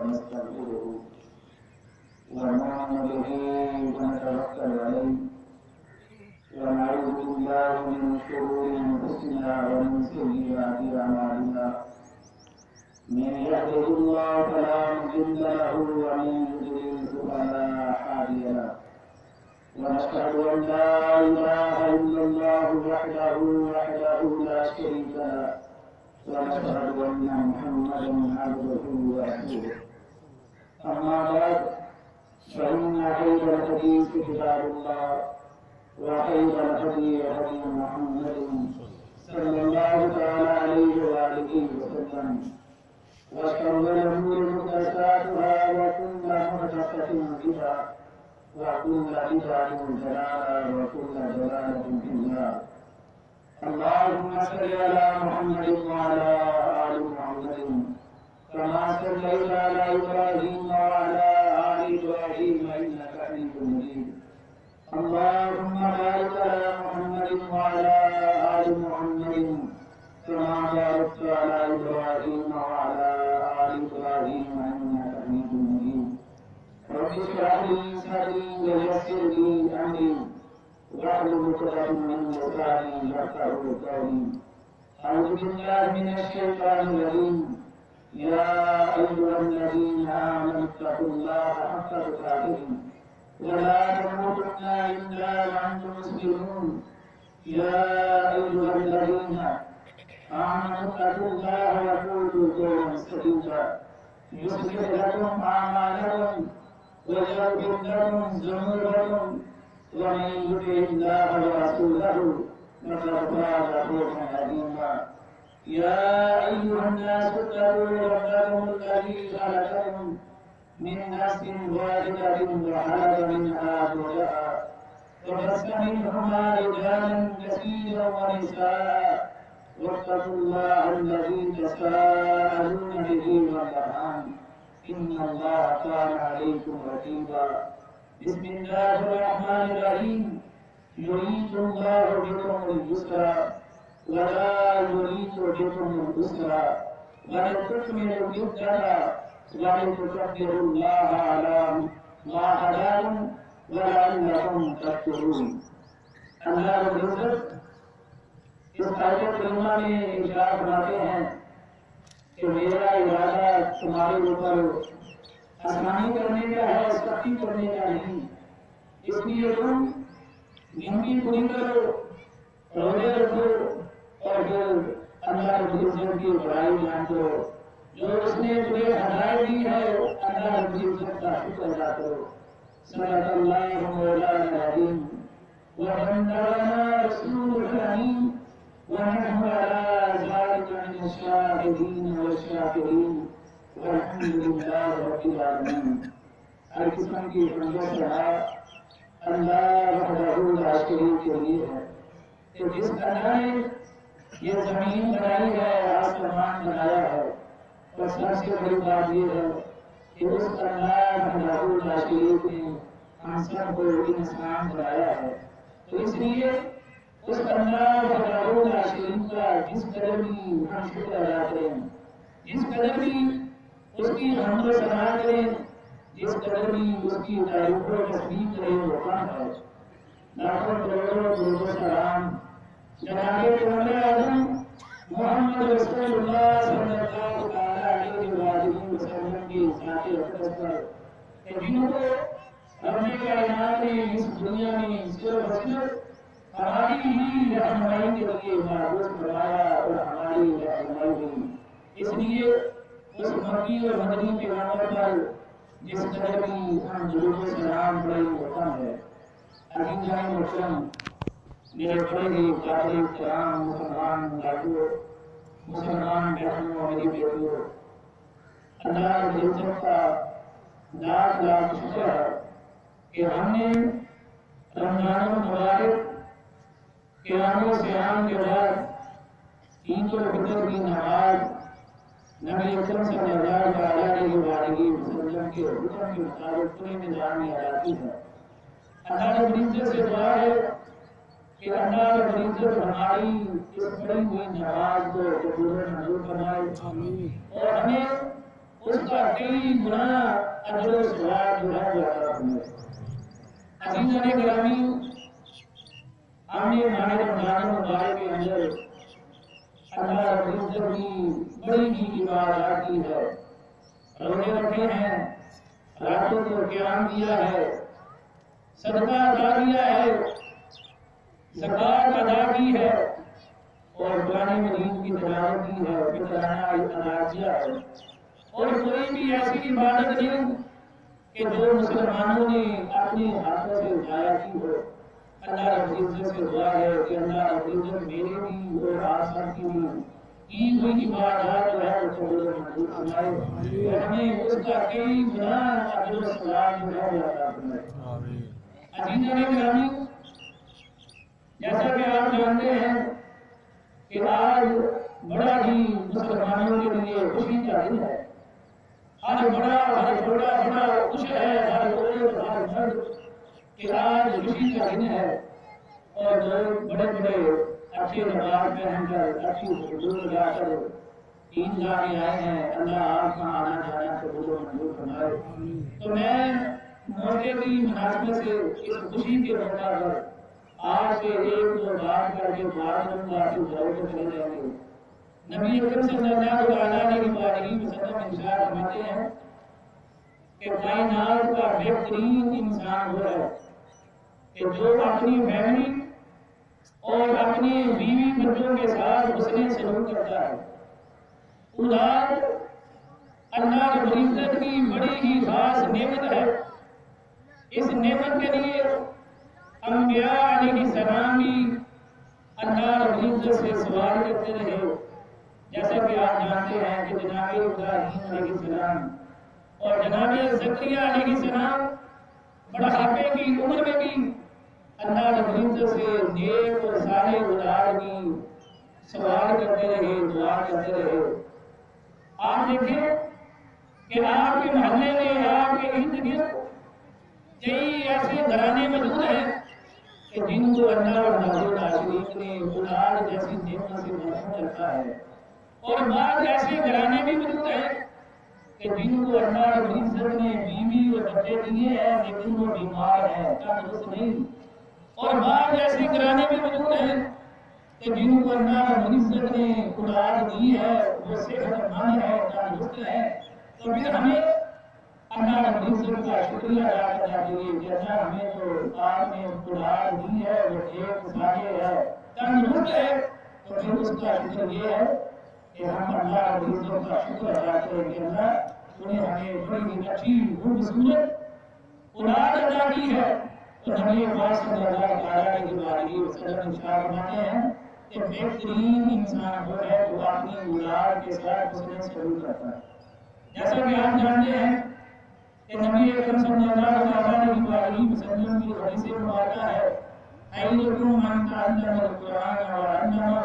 ونستغفره ونؤمن به ونتوكل عليه ونعوذ بالله من شرور انفسنا ومن سيئات اعمالنا من يهده الله فلا مضل له ومن يضلل فلا هادي له ونشهد ان لا اله الا الله وحده لا شريك له ونشهد ان محمدا عبده ورسوله اما بعد فان خير الحديث كتاب الله وخير الهدي هدي محمد صلى الله تعالى عليه واله وسلم وشر الامور محدثاتها وكل محدثه بدعه وكل بدعه ضلاله وكل ضلاله في النار. اللهم صل على محمد وعلى ال محمد كما صليت على ابراهيم وعلى ال ابراهيم انك حميد مجيد. اللهم بارك على محمد وعلى ال محمد كما باركت على ابراهيم وعلى ال ابراهيم انك حميد مجيد. رب اشرح لي صدري ويسر لي امري واحلل عقدة من لساني يفقهوا قولي. اعوذ بالله من الشيطان الرجيم. يا ايها الذين امنوا اتقوا الله حق تقاته ولا تموتن الا وانتم مسلمون. يا ايها الذين امنوا اتقوا الله وقولوا قولا سديدا يصلح لكم اعمالكم ويغفر لكم ذنوبكم ومن يطع الله ورسوله فقد فاز فوزا عظيما. يا ايها الناس اتقوا ربكم الذي خلقكم من نفس واحدة وخلق منها زوجها وبث منهما رجالا كثيرا ونساء واتقوا الله الذي تساءلون به والارحام ان الله كان عليكم رقيبا. بسم الله الرحمن الرحيم. يريد الله بكم اليسر ولا يريد بكم العسر ولتكملوا العدة ولتكبروا الله على ما هداكم ولعلكم تشكرون. اللہ رب العزت اس آیت کریمہ میں ارشاد فرماتے ہیں کہ میرا ارادہ تمہارے اوپر آسانی کرنے کا ہے، سختی کرنے کا نہیں. اس لیے تم گنتی پوری کرو، روزے رکھو اور پھر اللہ رب العزت کی بڑائی جان دو. جو اس نے تمہیں ہدایت دی ہے اللہ رب العزت کا شکر ادا کرو. صدق اللہ مولانا العظیم وبلغنا رسول الامین ونحن على ذلك من الشاهدين والشاكرين والحمد لله رب العالمين. ہر قسم کی حمد و ثنا اللہ وحدہ لا شریک کے لیے ہے کہ جس اللہ نے یہ زمین بنائی ہے، آسمان بنایا ہے، اور سب سے بڑی بات یہ ہے کہ اس اللہ وحدہ لا شریک نے ہم سب کو انسان بنایا ہے. تو اس لیے اس اللہ وحدہ لا شریک کا جس قدر بھی ہم شکر ادا کریں، جس قدر بھی اس کی حمد و ثنا کریں، جس قدر بھی اس کی تعریف و تصدیق کریں وہ کام ہے. لاکھوں کروڑوں درود و سلام جناب کمال اعظم محمد رسول اللہ صلی اللہ علیہ وسلم کی ذات اقدس پر کہ جن کو رب کائنات نے اس دنیا میں صرف صرف ہماری ہی رہنمائی کے لیے معبود بنایا اور ہماری رہنمائی ہوئی. اس لیے اس مکی اور مدنی پیغمبر پر جس قدر بھی ہم درود و سلام پڑھیں وہ کم ہے. عزیز جان محترم، میرے بڑے ہی قابل احترام مسلمان بھائیوں، مسلمان بہنوں اور میری بیٹیوں، اللہ رب العزت کا لاکھ لاکھ شکر ہے کہ ہم نے رمضان المبارک قیام و صیام کے بعد عید الفطر کی نماز نبی اکرم صلی اللہ علیہ وسلم کے حکم کے مطابق پورے نظام میں ادا کی ہے. اللہ رب العزت سے دعا ہے کہ اللہ رب العزت ہماری اس پڑھی ہوئی نماز کو قبول و منظور فرمائے اور ہمیں اس کا کئی گنا اجر و ثواب جو ہے وہ عطا فرمائے۔ عزیزان گرامی، ہم نے ماہ رمضان مبارک کے اندر اللہ رب العزت کی بڑی ہی عبادات کی ہے، روزے رکھے ہیں، راتوں کو قیام کیا ہے، صدقہ ادا کیا ہے، زکوٰۃ ادا کی ہے اور قرآن مجید کی تلاوت کی ہے، فطرانہ ادا کیا ہے۔ اور کوئی بھی ایسی عبادت نہیں کہ جو مسلمانوں نے اپنے ہاتھوں سے اٹھایا کی ہو۔ اللہ رب العزت سے دعا ہے کہ اللہ رب العزت میرے بھی اور آپ سب کی بھی کی ہوئی عبادات جو ہے وہ قبول و منظور فرمائے اور ہمیں اس کا کئی گنا اجر و ثواب جو ہے وہ عطا فرمائے۔ عزیزان گرامی، جیسا کہ آپ جانتے ہیں کہ آج بڑا ہی مسلمانوں کے لیے خوشی کا دن ہے۔ ہر بڑا ہر چھوٹا بڑا خوش ہے، ہر عورت ہر مرد کہ آج خوشی کا دن ہے اور لوگ بڑے بڑے اچھے لباس پہن کر اچھی حضور جا کر عید گاہ میں آئے ہیں۔ اللہ آپ کا آنا جانا قبول و منظور فرمائے۔ تو میں موقع کی مناسبت سے اس خوشی کے موقع پر آج سے ایک دو بات کر کے دعا کروں گا کہ جاؤ تو چلے جائیں گے۔ نبی اکرم صلی اللہ علیہ وسلم ارشاد فرماتے ہیں کہ کائنات کا بہترین انسان وہ ہے کہ جو اپنی فیملی اور اپنی بیوی بچوں کے ساتھ حسن سلوک کرتا ہے۔ اولاد اللہ رب العزت کی بڑی ہی خاص نعمت ہے۔ اس نعمت کے لیے انبیاء علیہ السلام بھی اللہ رب العزت سے سوال کرتے رہے، جیسا کہ آپ جانتے ہیں کہ جناب ابراہیم علیہ السلام اور جناب زکریا علیہ السلام بڑھاپے کی عمر میں بھی اللہ رب العزت سے نیک اور صالح اولاد کی سوال کرتے رہے، دعا کرتے رہے۔ آپ دیکھیں کہ آپ کے محلے میں آپ کے ارد گرد کئی ایسے گھرانے موجود ہیں کہ جن کو اللہ اور حضور شریف نے اولاد جیسی نعمت سے محفوظ رکھا ہے، اور بعض ایسے گھرانے بھی موجود ہیں کہ جن کو اللہ رب العزت نے بیوی اور بچے دیے ہیں لیکن وہ بیمار ہیں، تندرست نہیں۔ اور بعض ایسے گھرانے بھی موجود ہیں کہ جن کو اللہ رب العزت نے اولاد دی ہے، وہ صحت مند ہے، تندرست ہے۔ تو پھر ہمیں اللہ رب العزت کا شکریہ ادا کرنا چاہیے کہ اللہ ہمیں تو آپ نے اولاد دی ہے، وہ ایک صالح ہے، تندرست ہے، تو پھر اس کا شکر یہ ہے کہ ہم اللہ رب العزت کا شکر ادا کریں کہ اللہ انہیں ہمیں بڑی اچھی خوبصورت اولاد عطا کی ہے۔ تو نبی پاک صلی اللہ علیہ وسلم ارشاد فرماتے ہیں کہ بہترین انسان وہ ہے جو اپنی اولاد کے ساتھ حسن سلوک کرتا ہے۔ جیسا کہ آپ جانتے ہیں کہ نبی اکرم صلی اللہ علیہ وسلم کی حدیث مبارکہ ہے، ایّکم من تعلم القرآن وعلمہ،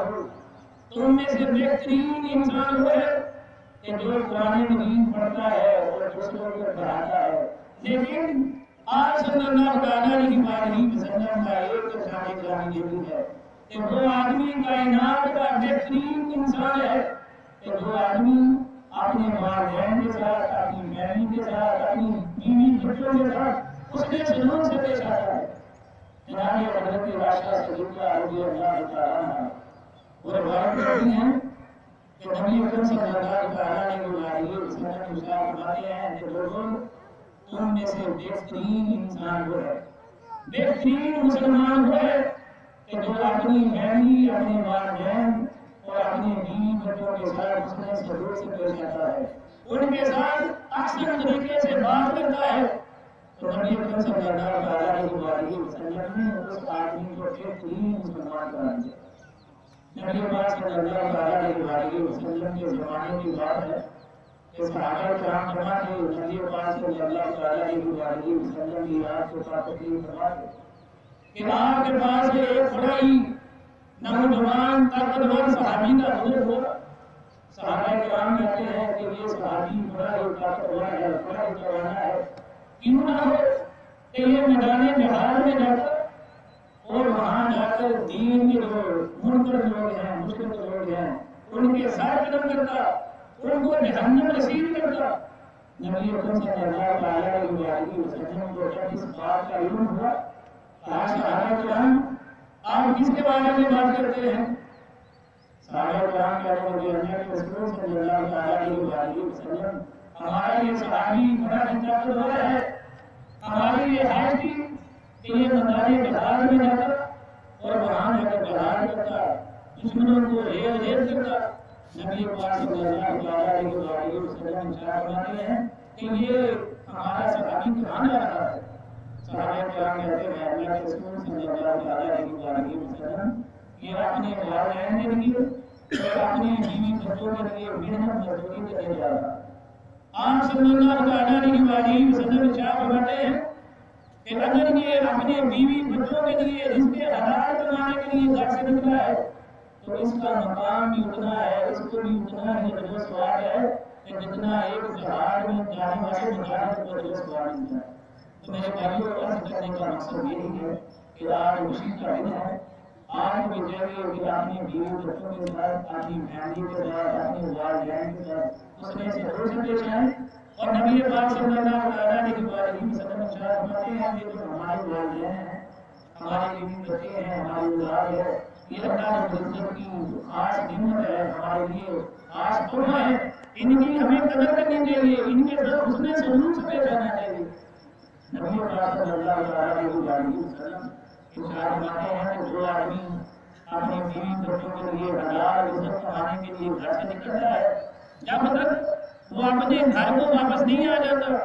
تم میں سے بہترین انسان وہ ہے کہ جو قرآن مجید پڑھتا ہے اور دوسروں کو پڑھاتا ہے۔ لیکن آج صلی اللہ علیہ وسلم کا ایک ارشاد گرامی یہ بھی ہے کہ وہ آدمی کائنات کا بہترین انسان ہے کہ جو آدمی اپنے والدین کے ساتھ، اپنی فیملی کے ساتھ، اپنی بیوی بچوں کے ساتھ اس کے سلوک سے پیش آتا ہے۔ جناب حضرت عائشہ صدیقہ رضی اللہ تعالیٰ عنہا وہ روایت کرتی ہیں کہ نبی اکرم صلی اللہ علیہ وسلم ارشاد فرماتے ہیں کہ لوگوں تم میں سے بہترین انسان وہ ہے، بہترین مسلمان وہ ہے کہ جو اپنی فیملی، اپنے والدین اور اپنے بیوی بچوں کے ساتھ حسن سلوک سے پیش آتا ہے، ان کے ساتھ احسن طریقے سے بات کرتا ہے۔ تو نبی اکرم صلی اللہ علیہ وسلم نے اس آدمی کو بہترین مسلمان قرار دیا۔ نبی پاک صلی اللہ علیہ وسلم کے زمانے کی بات ہے کہ صحابہ کرام جمع تھے، نبی پاک صلی اللہ علیہ وسلم کی آپ کے ساتھ تقریر فرما تھے کہ آپ کے پاس ایک بڑا ہی نوجوان طاقتور صحابی کا حضور ہوا۔ صحابہ کرام کہتے ہیں کہ یہ صحابی بڑا ہی طاقتور ہے، بڑا ہی جوانا ہے، کیوں نہ ہو کہ یہ میدان جہاد میں جاتا اور وہاں جا کر دین کے جو منکر لوگ ہیں، مشرک لوگ ہیں، ان کے ساتھ قدم کرتا، ان کو جہنم نصیب کرتا۔ نبی اکرم صلی اللہ علیہ وسلم کو جب اس بات کا علم ہوا صحابہ کرام آپ کس کے بارے میں بات کرتے ہیں؟ صحابہ کرام کہتے ہیں کہ اللہ کے رسول صلی اللہ علیہ وسلم ہمارا یہ صحابی بڑا طاقتور ہے، ہماری یہ حیث تھی کہ یہ مداری جہاد میں جاتا اور وہاں جا کر جہاد کرتا، دشمنوں کو ہیر کرتا۔ نبی پاک صلی اللہ علیہ وسلم فرماتے ہیں کہ یہ ہمارا صحابی کہاں جا رہا ہے؟ صحابہ کرام کہتے ہیں اللہ کے رسول صلی اللہ علیہ وسلم یہ اپنے والدین کے لیے اور اپنی بیوی بچوں کے لیے محنت مزدوری کرنے جا رہا ہے۔ آپ صلی اللہ علیہ وسلم فرماتے ہیں کہ اگر یہ اپنے بیوی بچوں کے لیے رزق حلال کمانے کے لیے گھر سے نکلا ہے تو اس کا مقام بھی اتنا ہے، اس کو بھی اتنا ہی اجر و ثواب ہے کہ جتنا ایک جہاد میں جانے والے مجاہد کو اجر و ثواب ملتا ہے۔ تو میرے بھائیوں کو عرض کرنے کا مقصد یہی ہے کہ آج خوشی کا دن ہے، آج بھی چاہیے کہ اپنی بیوی بچوں کے ساتھ، اپنی فیملی کے ساتھ، اپنے والدین کے ساتھ اس میں سے ہو سکے جائیں۔ اور نبی پاک صلی اللہ علیہ وسلم فرماتے ہیں کہ جو ہمارے والدین ہیں، ہمارے بیوی بچے ہیں، ہماری اولاد ہے، یہ اللہ رب العزت کی خاص نعمت ہے، ہمارے لیے خاص تحفہ ہے، ان کی ہمیں قدر کرنی چاہیے، ان کے ساتھ حسن سلوک سے پیش آنا چاہیے۔ نبی پاک صلی اللہ علیہ وسلم فرماتے ہیں کہ جو آدمی اپنے بیوی بچوں کے لیے حلال رزق کمانے کے لیے گھر سے نکلتا ہے، جب تک وہ اپنے گھر کو واپس نہیں آ جاتا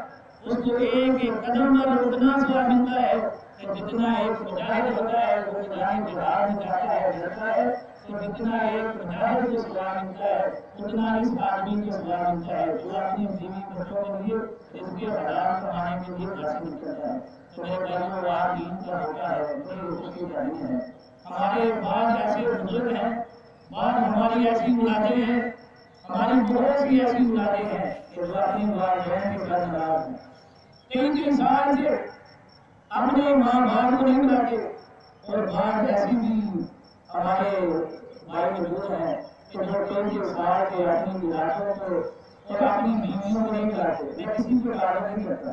اس کو ایک ایک قدم پر اتنا ثواب ملتا ہے کہ جتنا ایک مجاہد ہوتا ہے وہ جہاد میں جاتا ہے لڑتا ہے تو جتنا ایک مجاہد کو ثواب ملتا ہے اتنا اس آدمی کو ثواب ملتا ہے جو اپنی بیوی بچوں کے لیے اس کے حلال کمانے کے لیے گھر سے نکلتا ہے۔ تو میرے بھائیوں آج دین کا ہوتا ہے بڑی خوشی کا دن ہے۔ ہمارے بعض ایسے بزرگ ہیں، بعض ہماری ایسی اولادیں ہیں، ہماری بہت سی ایسی اولادیں ہیں کہ وہ اپنی والدین کے ساتھ ناراض ہیں، 3 سال سے اپنے ماں باپ کو نہیں ملاتے، اور بعض ایسی بھی ہمارے بھائی موجود ہیں کہ جو 3 سال سے اپنی ولادوں کو اور اپنی بیویوں کو نہیں ملاتے۔ میں کسی کو تعلق نہیں کرتا،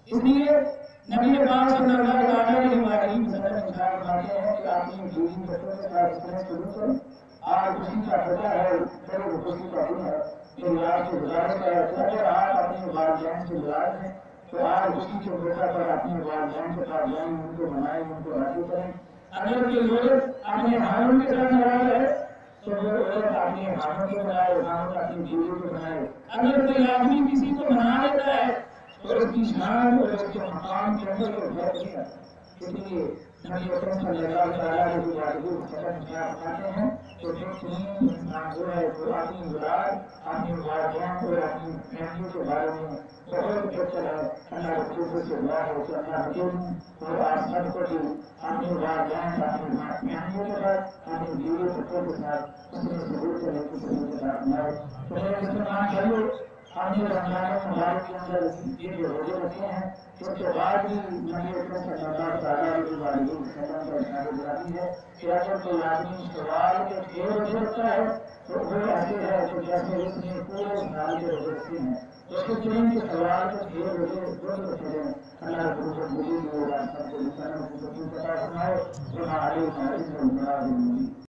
اس لیے نبی پاک صلی اللہ علیہ وسلم فرماتے ہیں کہ اپنی بیوی بچوں کے ساتھ اس طرح سلوک کریں۔ آج خوشی کا خطہ ہے، بڑے خوشی کا دن ہے، میری آپ سے گزارش ہے کہ اگر آپ اپنے والدین سے ناراض ہیں تو آج خوشی کے موقع پر اپنے والدین کے پاس جائیں، ان کو منائیں، ان کو راضی کریں۔ اگر کوئی عورت اپنے ہارون کے ساتھ ناراض ہے تو وہ عورت اپنے ہارون کو منائے، ہارون اپنی بیوی کو منائے۔ اگر کوئی آدمی کسی کو منا لیتا ہے تو اس کی شان اور اس کے مقام کے اندر وہ فرق نہیں آتا۔ اس لیے نبی اکرم صلی اللہ علیہ وسلم فرماتے ہیں کہ بہترین انسان وہ ہے جو اپنی اولاد، اپنی والدین اور اپنی فیملی کے بارے میں بہت بہتر ہے۔ اللہ رسول سے دعا ہے کہ اللہ حکیم اور آپ سب کو بھی اپنے والدین، اپنی فیملی کے ساتھ، اپنی بیوی بچوں کے ساتھ اس میں ضرور سے لیتی سلوک کے ساتھ بنائے۔ تو میرے مسلمان بھائیوں، ہم نے رمضان مبارک کے اندر یہ جو روزے رکھے ہیں اس کے بعد بھی نبی اکرم صلی اللہ علیہ وسلم کا ارشاد گرامی ہے کہ اگر کوئی آدمی سوال کے 6 روزے رکھتا ہے تو وہ ایسے ہے کہ جیسے اس نے پورے سال کے روزے رکھے ہیں۔ اس کے چنین کے سوال کے 6 روزے روز رکھے ہیں۔ اللہ رب العزت سب کو